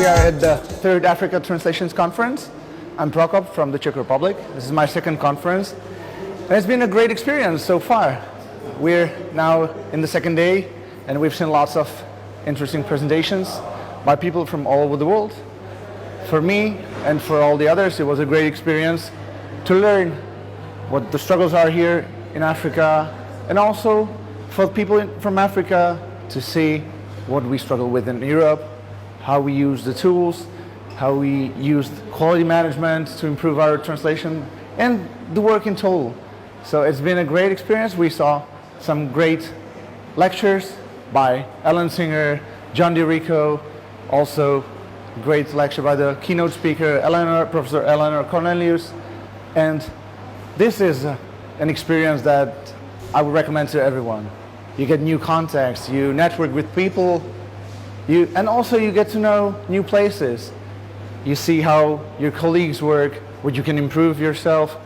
We are at the third Africa Translations Conference. I'm Prokop from the Czech Republic. This is my second conference. And it's been a great experience so far. We're now in the second day and we've seen lots of interesting presentations by people from all over the world. For me and for all the others, it was a great experience to learn what the struggles are here in Africa, and also for people from Africa to see what we struggle with in Europe, how we use the tools, how we use quality management to improve our translation, and the work in total. So it's been a great experience. We saw some great lectures by Ellen Singer, John DiRico, also great lecture by the keynote speaker, Professor Eleanor Cornelius. And this is an experience that I would recommend to everyone. You get new contacts, you network with people, and also you get to know new places. You see how your colleagues work, what you can improve yourself.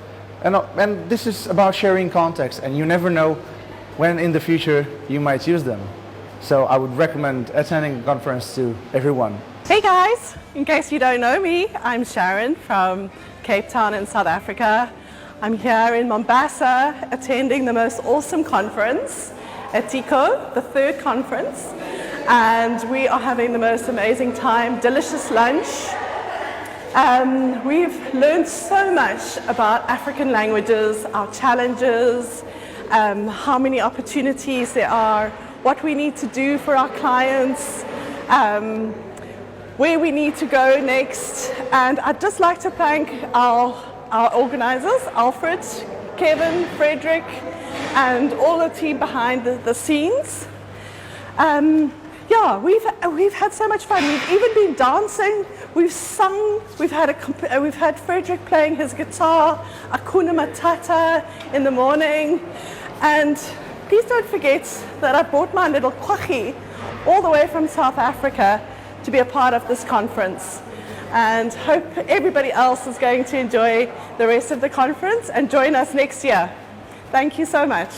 And this is about sharing contacts, and you never know when in the future you might use them. So I would recommend attending the conference to everyone. Hey guys, in case you don't know me, I'm Sharon from Cape Town in South Africa. I'm here in Mombasa attending the most awesome conference, Etiko, the third conference. And we are having the most amazing time, delicious lunch. We've learned so much about African languages, our challenges, how many opportunities there are, what we need to do for our clients, where we need to go next. And I'd just like to thank our organizers, Alfred, Kevin, Frederick, and all the team behind the scenes. Yeah, we've had so much fun. We've even been dancing, we've sung, we've had Frederick playing his guitar, Hakuna Matata in the morning. And please don't forget that I brought my little kwaggie all the way from South Africa to be a part of this conference. And hope everybody else is going to enjoy the rest of the conference and join us next year. Thank you so much.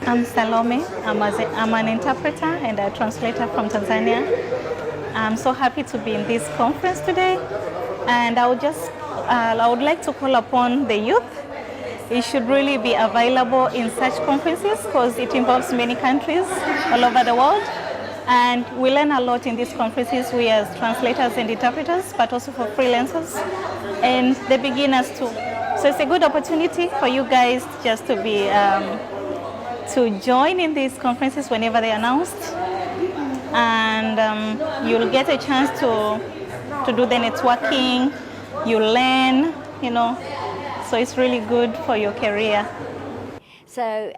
I'm Salome. I'm an interpreter and a translator from Tanzania. I'm so happy to be in this conference today, and I would like to call upon the youth. It should really be available in such conferences because it involves many countries all over the world, and we learn a lot in these conferences, we as translators and interpreters, but also for freelancers and the beginners too. So it's a good opportunity for you guys just to be to join in these conferences whenever they're announced, and you'll get a chance to do the networking, you learn, so it's really good for your career. So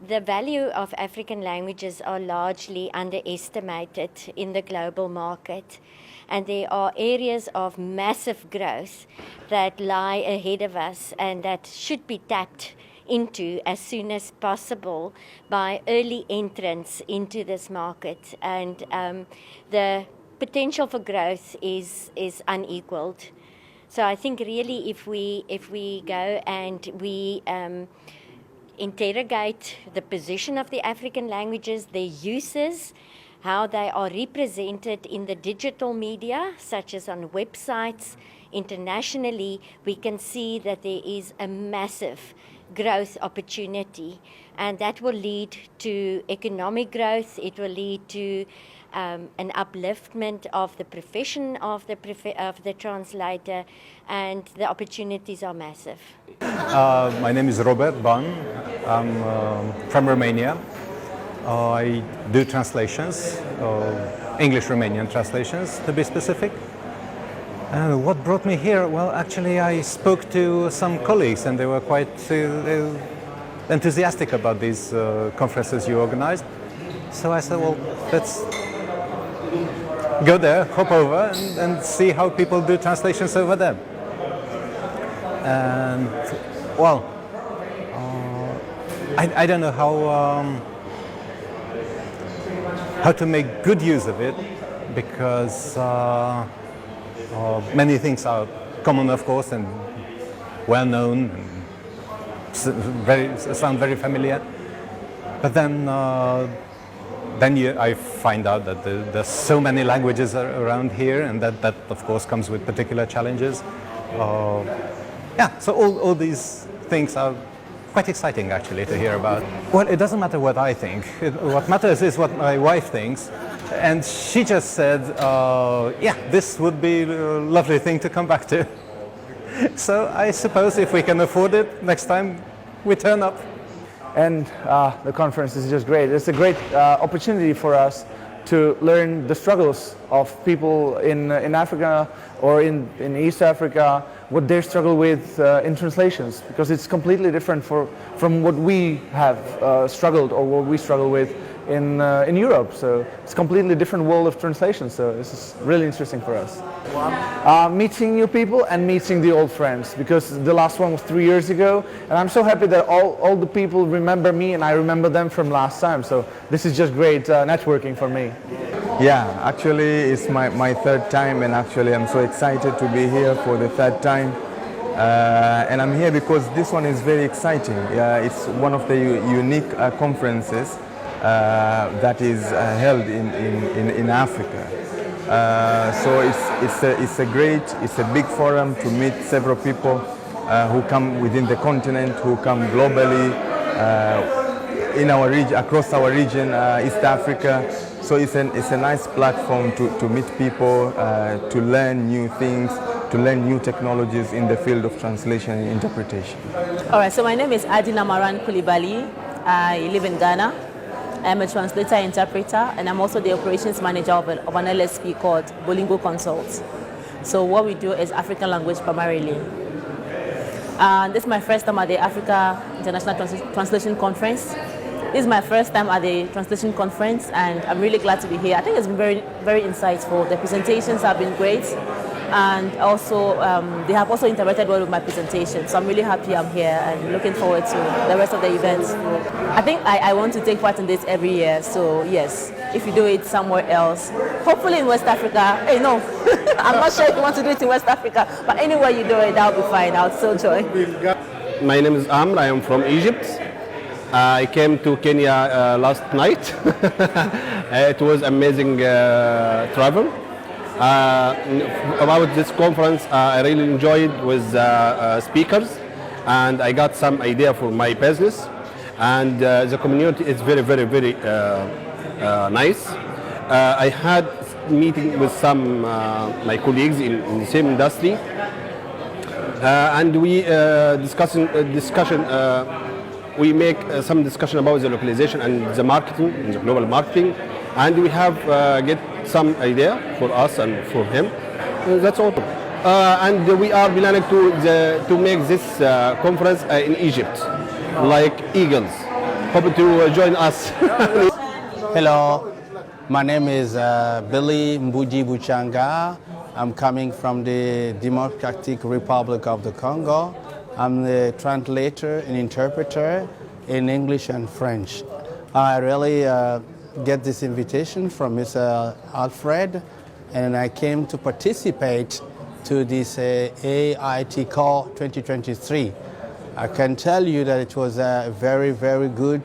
the value of African languages are largely underestimated in the global market, and there are areas of massive growth that lie ahead of us and that should be tapped into as soon as possible by early entrants into this market. And the potential for growth is unequaled. So I think really if we go and we interrogate the position of the African languages, their uses, how they are represented in the digital media, such as on websites, internationally, we can see that there is a massive growth opportunity, and that will lead to economic growth. It will lead to an upliftment of the profession of the translator, and the opportunities are massive. My name is Robert Ban. I'm from Romania. I do translations, English-Romanian translations to be specific. And what brought me here? Well, actually, I spoke to some colleagues and they were quite enthusiastic about these conferences you organized. So I said, well, let's go there, hop over and see how people do translations over there. And, well, I don't know how to make good use of it, because many things are common, of course, and well known, and sound very familiar. But then I find out that there's so many languages around here, and that of course comes with particular challenges. Yeah, so all these things are quite exciting actually to hear about. Well, it doesn't matter what I think. What matters is what my wife thinks. And she just said, yeah, this would be a lovely thing to come back to. So I suppose if we can afford it, next time we turn up. And the conference is just great. It's a great opportunity for us to learn the struggles of people in Africa or in East Africa, what they struggle with in translations, because it's completely different from what we have struggled or what we struggle with in Europe. So it's a completely different world of translation. So this is really interesting for us. Meeting new people and meeting the old friends, because the last one was 3 years ago, and I'm so happy that all the people remember me and I remember them from last time. So this is just great networking for me. Yeah, actually it's my third time, and actually I'm so excited to be here for the third time. And I'm here because this one is very exciting. It's one of the unique conferences that is held in Africa. So it's a big forum to meet several people who come within the continent, who come globally in our region, across our region, East Africa. So it's a nice platform to meet people, to learn new things, to learn new technologies in the field of translation and interpretation. All right, so my name is Adina Maran Koulibaly. I live in Ghana. I'm a translator interpreter, and I'm also the operations manager of an LSP called Bolingo Consult. So what we do is African language primarily. And this is my first time at the Africa International Translation Conference. This is my first time at the translation conference, and I'm really glad to be here. I think it's been very, very insightful. The presentations have been great, and also they have also interacted well with my presentation. So I'm really happy I'm here and looking forward to the rest of the events. I think I want to take part in this every year. So yes, if you do it somewhere else, hopefully in West Africa. Hey, no, I'm not sure if you want to do it in West Africa, but anywhere you do it, that'll be fine. I'll still join. My name is Amr. I am from Egypt. I came to Kenya last night. It was amazing travel. About this conference, I really enjoyed with speakers, and I got some idea for my business. And the community is very, very, very nice. I had meeting with some my colleagues in the same industry, and we we make some discussion about the localization and the marketing, the global marketing, and we have get some idea for us and for him. That's all. And we are planning to make this conference in Egypt, like Eagles. Hope to join us. Hello, my name is Billy Mbuji Buchanga. I'm coming from the Democratic Republic of the Congo. I'm the translator and interpreter in English and French. I really get this invitation from Mr. Alfred, and I came to participate to this AIT Call 2023. I can tell you that it was a very, very good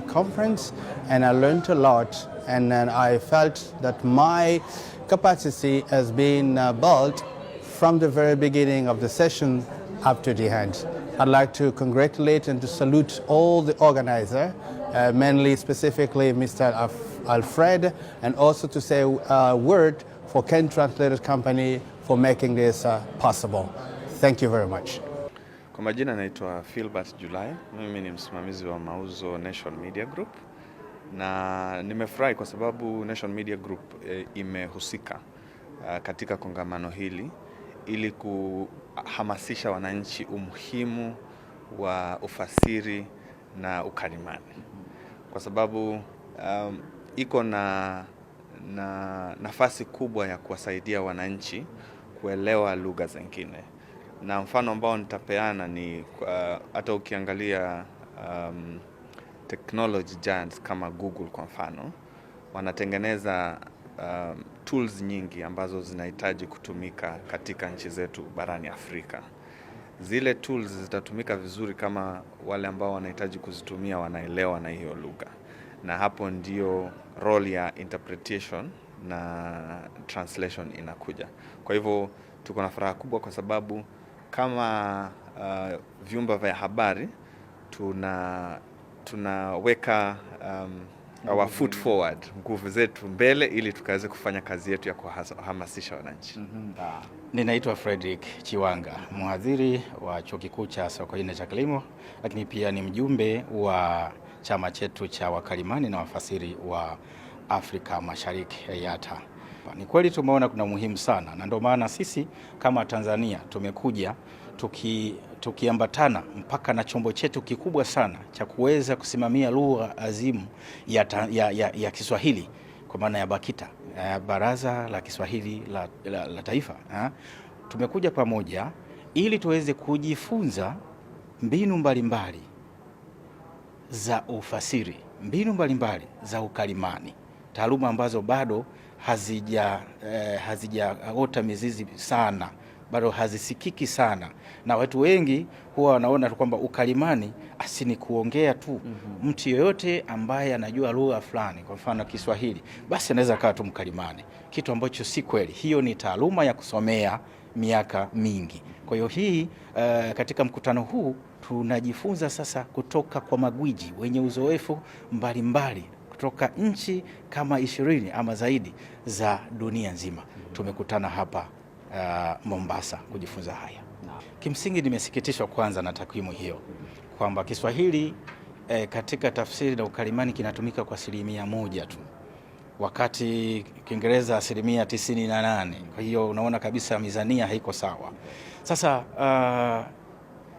conference, and I learned a lot, and then I felt that my capacity has been built from the very beginning of the session up to the end. I'd like to congratulate and to salute all the organizers, mainly specifically Mr. Alfred, and also to say a word for Ken Translators Company for making this possible. Thank you very much. Kwa majina naitwa Philbert July, mimi ni msimamizi wa mauzo Nation Media Group, na nimefurahi kwa sababu Nation Media Group imehusika katika kongamano hili ili kuhamasisha wananchi umuhimu wa ufasiri na ukalimani, kwa sababu iko na nafasi kubwa ya kuwasaidia wananchi kuelewa lugha zingine. Na mfano ambao nitapeana ni hata ukiangalia technology giants kama Google kwa mfano, wanatengeneza tools nyingi ambazo zinahitaji kutumika katika nchi zetu barani Afrika. Zile tools zitatumika vizuri kama wale ambao wanahitaji kuzitumia wanaelewa na hiyo lugha. Na hapo ndio role ya interpretation na translation inakuja. Kwa hivyo tuko na furaha kubwa kwa sababu kama vyumba vya habari tunaweka our foot forward, nguvu zetu mbele ili tukaweze kufanya kazi yetu ya kuhamasisha wananchi. Ninaitwa Frederick Chiwanga, mhadhiri wa Chuo Kikuu cha Sokoine cha Kilimo, lakini pia ni mjumbe wa chama chetu cha wakalimani na wafasiri wa Afrika Mashariki EATA. Ni kweli tumeona kuna muhimu sana, na ndio maana sisi kama Tanzania tumekuja tukiambatana mpaka na chombo chetu kikubwa sana cha kuweza kusimamia lugha azimu ya Kiswahili kwa maana ya BAKITA, Baraza la Kiswahili la Taifa. Tumekuja pamoja ili tuweze kujifunza mbinu mbalimbali za ufasiri, mbinu mbalimbali za ukalimani, taaluma ambazo bado hazijaota mizizi sana, bado hazisikiki sana, na watu wengi huwa wanaona kwamba ukalimani ni kuongea tu. Mtu yoyote ambaye anajua lugha fulani, kwa mfano Kiswahili, basi anaweza kawa tu mkalimani, kitu ambacho si kweli. Hiyo ni taaluma ya kusomea miaka mingi. Kwa hiyo hii katika mkutano huu tunajifunza sasa kutoka kwa magwiji wenye uzoefu mbalimbali kutoka nchi kama 20 ama zaidi za dunia nzima. Tumekutana hapa Mombasa kujifunza haya. Kimsingi nimesikitishwa kwanza na takwimu hiyo kwamba Kiswahili katika tafsiri na ukalimani kinatumika kwa 1% tu, wakati Kiingereza 98%. Kwa hiyo unaona kabisa mizania haiko sawa. Sasa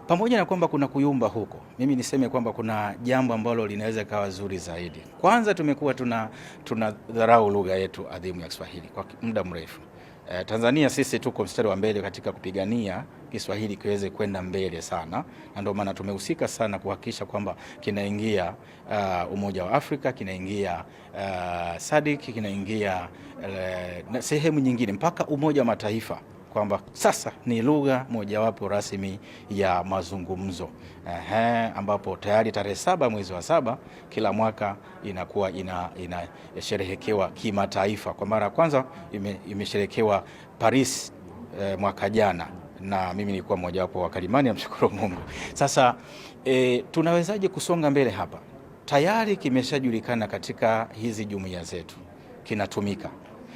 pamoja na kwamba kuna kuyumba huko, mimi niseme kwamba kuna jambo ambalo linaweza kawa zuri zaidi. Kwanza tumekuwa tunadharau lugha yetu adhimu ya Kiswahili kwa muda mrefu. Tanzania sisi tuko mstari wa mbele katika kupigania Kiswahili kiweze kwenda mbele sana, na ndio maana tumehusika sana kuhakikisha kwamba kinaingia Umoja wa Afrika, kinaingia SADC, kinaingia sehemu nyingine mpaka Umoja wa Mataifa, kwamba sasa ni lugha mojawapo rasmi ya mazungumzo. Ambapo tayari tarehe 7 mwezi wa 7 kila mwaka inakuwa inasherehekewa kimataifa. Kwa mara ya kwanza imesherehekewa Paris mwaka jana, na mimi nilikuwa mojawapo wa wakalimani, namshukuru Mungu. Sasa tunawezaje kusonga mbele hapa? Tayari kimeshajulikana katika hizi jumuiya zetu, kinatumika.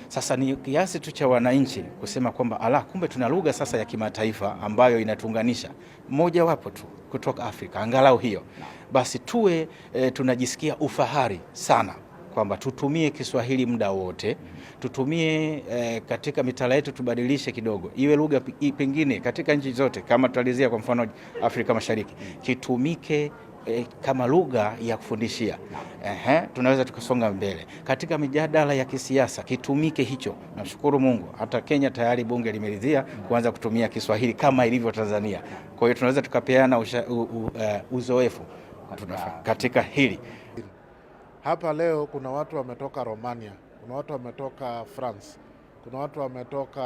Sasa ni kiasi tu cha wananchi kusema kwamba kumbe tuna lugha sasa ya kimataifa ambayo inatuunganisha, mmoja wapo tu kutoka Afrika, angalau hiyo. Basi tuwe tunajisikia ufahari sana kwamba tutumie Kiswahili muda wote, tutumie katika mitaala yetu, tubadilishe kidogo, iwe lugha pengine katika nchi zote, kama tutalizia kwa mfano Afrika Mashariki, kitumike kama lugha ya kufundishia. Tunaweza tukasonga mbele katika mijadala ya kisiasa, kitumike hicho. Nashukuru Mungu hata Kenya tayari bunge limeridhia kuanza kutumia Kiswahili kama ilivyo Tanzania. Kwa hiyo tunaweza tukapeana uzoefu katika hili. Hapa leo kuna watu wametoka Romania, kuna watu wametoka France, kuna watu wametoka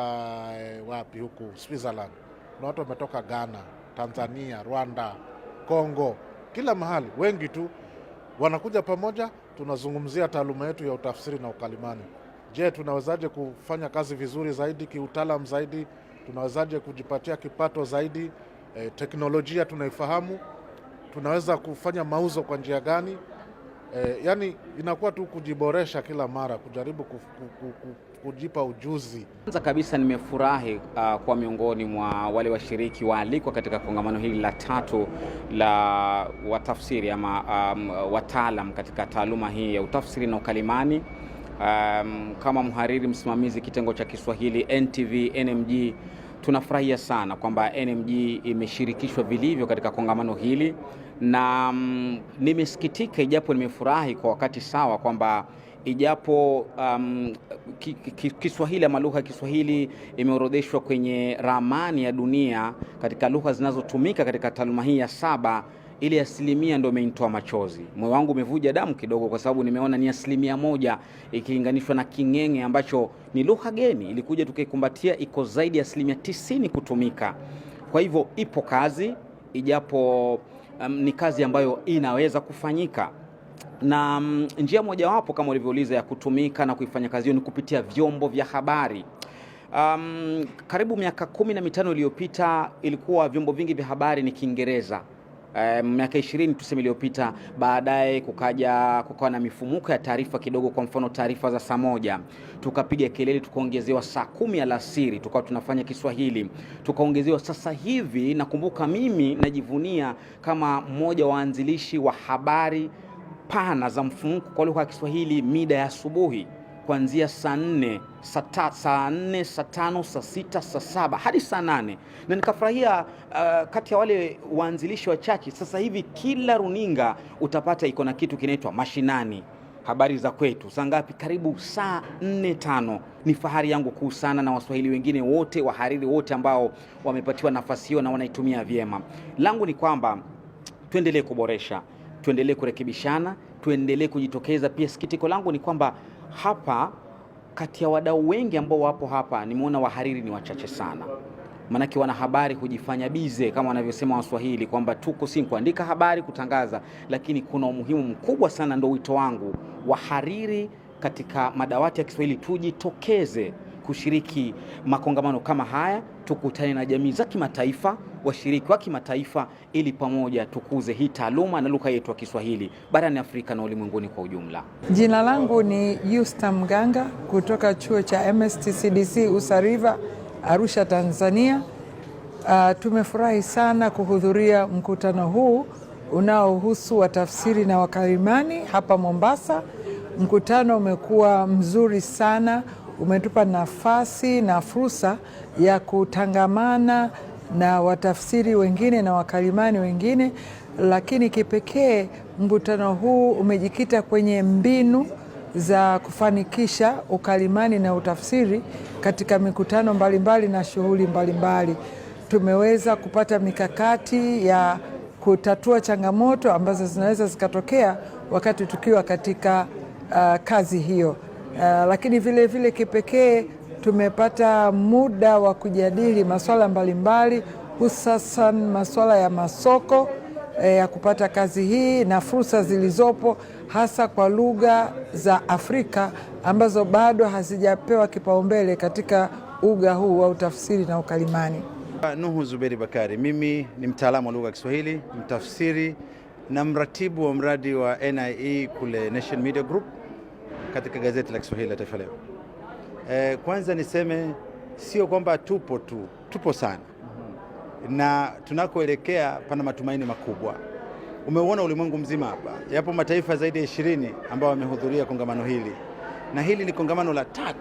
wapi huku Switzerland, kuna watu wametoka Ghana, Tanzania, Rwanda, Kongo, kila mahali. Wengi tu wanakuja pamoja, tunazungumzia taaluma yetu ya utafsiri na ukalimani. Je, tunawezaje kufanya kazi vizuri zaidi, kiutaalamu zaidi? Tunawezaje kujipatia kipato zaidi? Teknolojia tunaifahamu, tunaweza kufanya mauzo kwa njia gani? Yani inakuwa tu kujiboresha kila mara, kujaribu kujipa ujuzi. Kwanza kabisa nimefurahi kwa miongoni mwa wale washiriki waalikwa katika kongamano hili la 3 la watafsiri ama wataalam katika taaluma hii ya utafsiri na ukalimani. Kama mhariri msimamizi kitengo cha Kiswahili NTV NMG, tunafurahia sana kwamba NMG imeshirikishwa vilivyo katika kongamano hili, na nimesikitika ijapo nimefurahi kwa wakati sawa kwamba ijapo Kiswahili ama lugha ya Kiswahili imeorodheshwa kwenye ramani ya dunia katika lugha zinazotumika katika taaluma hii ya 7, ile 1% ndio imenitoa machozi. Moyo wangu umevuja damu kidogo kwa sababu nimeona ni 1% ikilinganishwa na King'eng'e ambacho ni lugha geni, ilikuja tukaikumbatia, iko zaidi ya 90% kutumika. Kwa hivyo ipo kazi, ijapo ni kazi ambayo inaweza kufanyika. na njia mojawapo kama ulivyouliza ya kutumika na kuifanya kazi hiyo ni kupitia vyombo vya habari. Karibu miaka 15 iliyopita ilikuwa vyombo vingi vya habari ni Kiingereza. Miaka 20 tuseme iliyopita, baadaye kukawa na mifumuko ya taarifa kidogo. Kwa mfano taarifa za saa 1 tukapiga kelele, tukaongezewa saa 10 alasiri, tukawa tunafanya Kiswahili, tukaongezewa. Sasa hivi nakumbuka mimi najivunia kama mmoja wa waanzilishi wa habari pana za mfumuko kwa lugha ya Kiswahili mida ya asubuhi, kuanzia saa 4, saa 5, saa 6, saa 7 hadi saa 8. Na nikafurahia kati ya wale waanzilishi wachache, sasa hivi kila runinga utapata iko na kitu kinaitwa mashinani, habari za kwetu. Saa ngapi? Karibu saa 4-5. Ni fahari yangu kuu sana, na Waswahili wengine wote, wahariri wote ambao wamepatiwa nafasi hiyo na wanaitumia vyema. Langu ni kwamba tuendelee kuboresha, tuendelee kurekebishana, tuendelee kujitokeza. Pia sikitiko langu ni kwamba hapa kati ya wadau wengi ambao wapo hapa nimeona wahariri ni wachache sana. Manake wanahabari hujifanya bize kama wanavyosema Waswahili kwamba tuko si kuandika habari, kutangaza, lakini kuna umuhimu mkubwa sana. Ndio wito wangu, wahariri katika madawati ya Kiswahili tujitokeze kushiriki makongamano kama haya, tukutane na jamii za kimataifa, washiriki wa kimataifa, ili pamoja tukuze hii taaluma na lugha yetu ya Kiswahili barani Afrika na ulimwenguni kwa ujumla. Jina langu ni Yusta Mganga kutoka chuo cha MSTCDC Usariva, Arusha, Tanzania. Tumefurahi sana kuhudhuria mkutano huu unaohusu watafsiri na wakalimani hapa Mombasa. Mkutano umekuwa mzuri sana, umetupa nafasi na fursa ya kutangamana na watafsiri wengine na wakalimani wengine, lakini kipekee mkutano huu umejikita kwenye mbinu za kufanikisha ukalimani na utafsiri katika mikutano mbalimbali na shughuli mbalimbali. Tumeweza kupata mikakati ya kutatua changamoto ambazo zinaweza zikatokea wakati tukiwa katika kazi hiyo. Lakini vile vile kipekee tumepata muda wa kujadili masuala mbalimbali, hususan masuala ya masoko ya kupata kazi hii na fursa zilizopo hasa kwa lugha za Afrika ambazo bado hazijapewa kipaumbele katika uga huu wa utafsiri na ukalimani. Nuhu Zuberi Bakari, mimi ni mtaalamu wa lugha ya Kiswahili, mtafsiri na mratibu wa mradi wa NIE kule Nation Media Group katika gazeti la Kiswahili la Taifa Leo. Kwanza niseme sio kwamba tupo sana, na tunakoelekea pana matumaini makubwa. Umeuona ulimwengu mzima hapa, yapo mataifa zaidi ya 20 ambao wamehudhuria kongamano hili, na hili ni kongamano la 3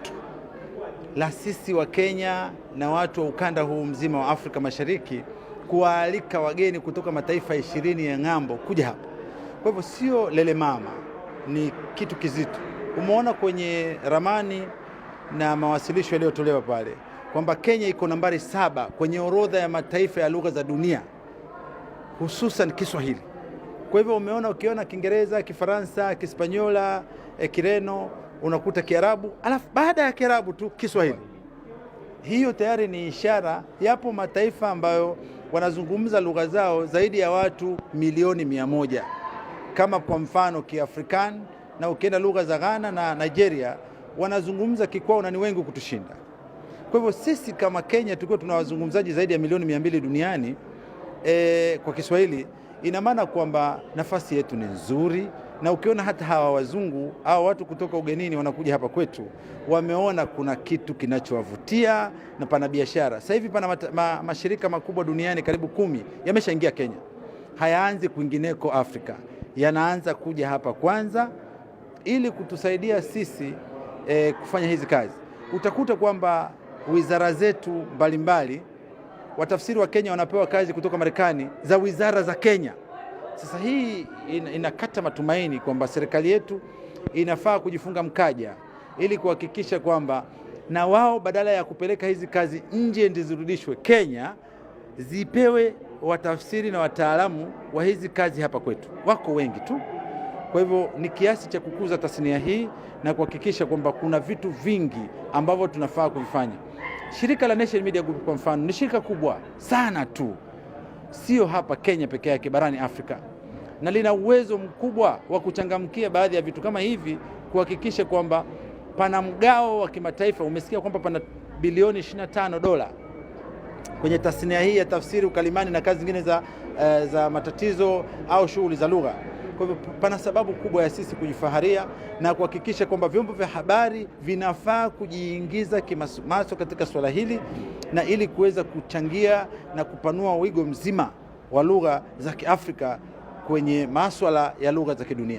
la sisi wa Kenya na watu wa ukanda huu mzima wa Afrika Mashariki kuwaalika wageni kutoka mataifa 20 ya ng'ambo kuja hapa. Kwa hivyo sio lele mama, ni kitu kizito. Umeona kwenye ramani na mawasilisho yaliyotolewa pale kwamba Kenya iko nambari 7 kwenye orodha ya mataifa ya lugha za dunia, hususan Kiswahili. Kwa hivyo umeona, ukiona Kiingereza, Kifaransa, Kispanyola, Kireno, unakuta Kiarabu, alafu baada ya Kiarabu tu Kiswahili. Hiyo tayari ni ishara. Yapo mataifa ambayo wanazungumza lugha zao zaidi ya watu milioni 100, kama kwa mfano Kiafrikan, na ukienda lugha za Ghana na Nigeria wanazungumza Kikwao na ni wengi kutushinda. Kwa hivyo sisi kama Kenya tukiwa tuna wazungumzaji zaidi ya milioni 200 duniani kwa Kiswahili, ina maana kwamba nafasi yetu ni nzuri. Na ukiona hata hawa wazungu au watu kutoka ugenini wanakuja hapa kwetu, wameona kuna kitu kinachowavutia na pana biashara. Sasa hivi pana mashirika makubwa duniani karibu 10 yameshaingia Kenya. Hayaanzi kwingineko Afrika, yanaanza kuja hapa kwanza ili kutusaidia sisi kufanya hizi kazi. Utakuta kwamba wizara zetu mbalimbali, watafsiri wa Kenya wanapewa kazi kutoka Marekani za wizara za Kenya. Sasa hii inakata matumaini kwamba serikali yetu inafaa kujifunga mkaja ili kuhakikisha kwamba na wao badala ya kupeleka hizi kazi nje ndizirudishwe Kenya, zipewe watafsiri na wataalamu wa hizi kazi hapa kwetu. Wako wengi tu. Kwa hivyo ni kiasi cha kukuza tasnia hii na kuhakikisha kwamba kuna vitu vingi ambavyo tunafaa kuvifanya. Shirika la Nation Media Group kwa mfano ni shirika kubwa sana tu, sio hapa Kenya peke yake, barani Afrika. na lina uwezo mkubwa wa kuchangamkia baadhi ya vitu kama hivi, kuhakikisha kwamba pana mgao wa kimataifa. Umesikia kwamba pana bilioni $25 kwenye tasnia hii ya tafsiri, ukalimani na kazi zingine za matatizo au shughuli za lugha. Kwa hivyo pana sababu kubwa ya sisi kujifaharia na kuhakikisha kwamba vyombo vya habari vinafaa kujiingiza kimasomaso katika swala hili, na ili kuweza kuchangia na kupanua wigo mzima wa lugha za Kiafrika kwenye masuala ya lugha za kidunia.